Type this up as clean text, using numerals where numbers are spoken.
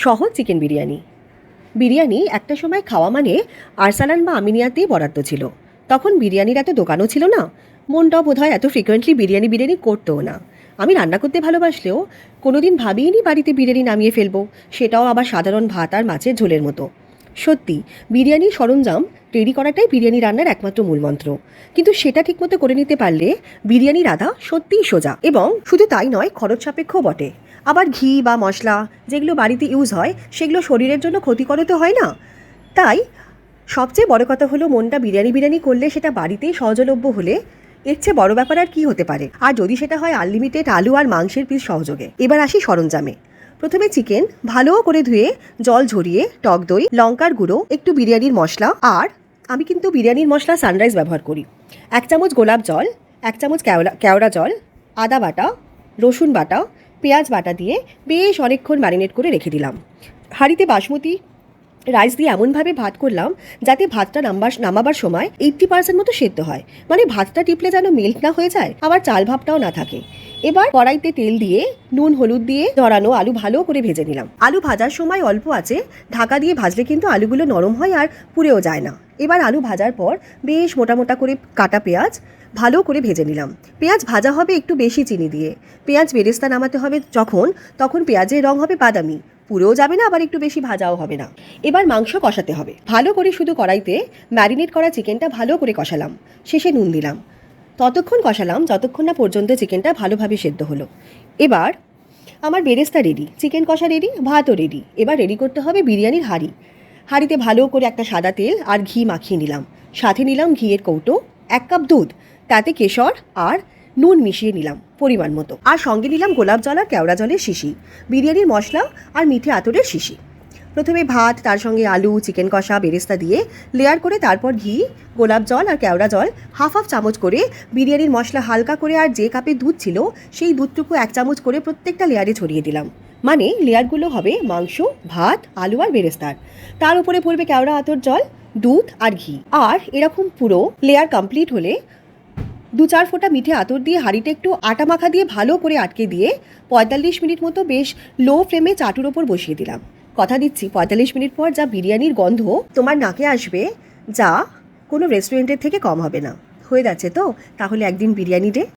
সহজ চিকেন বিরিয়ানি। বিরিয়ানি একটা সময় খাওয়া মানে আরসালান বা আমিনিয়াতেই বরাদ্দ ছিল। তখন বিরিয়ানির এত দোকানও ছিল না, মনটাও বোধহয় এত ফ্রিকোয়েন্টলি বিরিয়ানি বিরিয়ানি করতেও না। আমি রান্না করতে ভালোবাসলেও কোনোদিন ভাবিনি বাড়িতে বিরিয়ানি নামিয়ে ফেলবো, সেটাও আবার সাধারণ ভাত আর মাছের ঝোলের মতো। সত্যি বিরিয়ানির সরঞ্জাম তৈরি করাটাই বিরিয়ানি রান্নার একমাত্র মূলমন্ত্র, কিন্তু সেটা ঠিকমতো করে নিতে পারলে বিরিয়ানি রাঁধা সত্যিই সোজা, এবং শুধু তাই নয়, খরচ সাপেক্ষও বটে। আবার ঘি বা মশলা যেগুলো বাড়িতে ইউজ হয় সেগুলো শরীরের জন্য ক্ষতিকরও তো হয় না। তাই সবচেয়ে বড় কথা হলো, মনটা বিরিয়ানি বিরিয়ানি করলে সেটা বাড়িতেই সহজলভ্য হলে এর চেয়ে বড় ব্যাপার আর কি হতে পারে। আর যদি সেটা হয় আনলিমিটেড আলু আর মাংসের পিস সহযোগে। এবার আসি সরঞ্জামে। প্রথমে চিকেন ভালো করে ধুয়ে জল ঝরিয়ে টক দই, লঙ্কার গুঁড়ো, একটু বিরিয়ানির মশলা, আর আমি কিন্তু বিরিয়ানির মশলা সানরাইজ ব্যবহার করি, 1 চামচ গোলাপ জল, 1 চামচ কেওড়া জল, আদা বাটা, রসুন বাটা, পেঁয়াজ বাটা দিয়ে বেশ অনেকক্ষণ ম্যারিনেট করে রেখে দিলাম। হাঁড়িতে বাসমতি রাইস দিয়ে এমনভাবে ভাত করলাম যাতে ভাতটা নামাবার সময় 80% মতো সেদ্ধ হয়, মানে ভাতটা টিপলে যেন মেল্ট না হয়ে যায়, আবার চাল ভাবটাও না থাকে। এবার কড়াইতে তেল দিয়ে নুন হলুদ দিয়ে জড়ানো আলু ভালো করে ভেজে নিলাম। আলু ভাজার সময় অল্প আছে ঢাকা দিয়ে ভাজলে কিন্তু আলুগুলো নরম হয় আর পুড়েও যায় না। এবার আলু ভাজার পর বেশ মোটা মোটা করে কাটা পেঁয়াজ ভালো করে ভেজে নিলাম। পেঁয়াজ ভাজা হবে একটু বেশি চিনি দিয়ে। পেঁয়াজ বেরেস্তা নামাতে হবে তখন পেঁয়াজের রং হবে বাদামি, পুড়েও যাবে না আবার একটু বেশি ভাজাও হবে না। এবার মাংস কষাতে হবে ভালো করে, শুধু কড়াইতে ম্যারিনেট করা চিকেনটা ভালো করে কষালাম, শেষে নুন দিলাম। ততক্ষণ কষালাম যতক্ষণ না পর্যন্ত চিকেনটা ভালোভাবে সেদ্ধ হলো। এবার আমার বেরেস্তা রেডি, চিকেন কষা রেডি, ভাতও রেডি। এবার রেডি করতে হবে বিরিয়ানির হাঁড়িতে ভালো করে একটা সাদা তেল আর ঘি মাখিয়ে নিলাম। সাথে নিলাম ঘিয়ের কৌটো, 1 কাপ দুধ, তাতে কেশর আর নুন মিশিয়ে নিলাম পরিমাণ মতো, আর সঙ্গে নিলাম গোলাপ জল আর কেওড়া জলের শিশি, বিরিয়ানির মশলা আর মিঠে আতরের শিশি। প্রথমে ভাত, তার সঙ্গে আলু, চিকেন কষা, বেরেস্তা দিয়ে লেয়ার করে, তারপর ঘি, গোলাপ জল আর কেওড়া জল হাফ চামচ করে, বিরিয়ানির মশলা হালকা করে, আর যে কাপে দুধ ছিল সেই দুধটুকু 1 চামচ করে প্রত্যেকটা লেয়ারে ছড়িয়ে দিলাম। মানে লেয়ারগুলো হবে মাংস, ভাত, আলু আর বেরেস্তার। তার উপরে পড়বে কেওড়া আতর জল, দুধ আর ঘি। আর এরকম পুরো লেয়ার কমপ্লিট হলে 2-4 ফোঁটা মিঠে আতর দিয়ে হাঁড়িটা একটু আটা মাখা দিয়ে ভালো করে আটকে দিয়ে 45 মিনিট মতো বেশ লো ফ্লেমে চাটুর ওপর বসিয়ে দিলাম। কথা দিচ্ছি 45 মিনিট পর যা বিরিয়ানির গন্ধ তোমার নাকে আসবে, যা কোনো রেস্টুরেন্টের থেকে কম হবে না। হয়ে যাচ্ছে তো, তাহলে একদিন বিরিয়ানি ডে।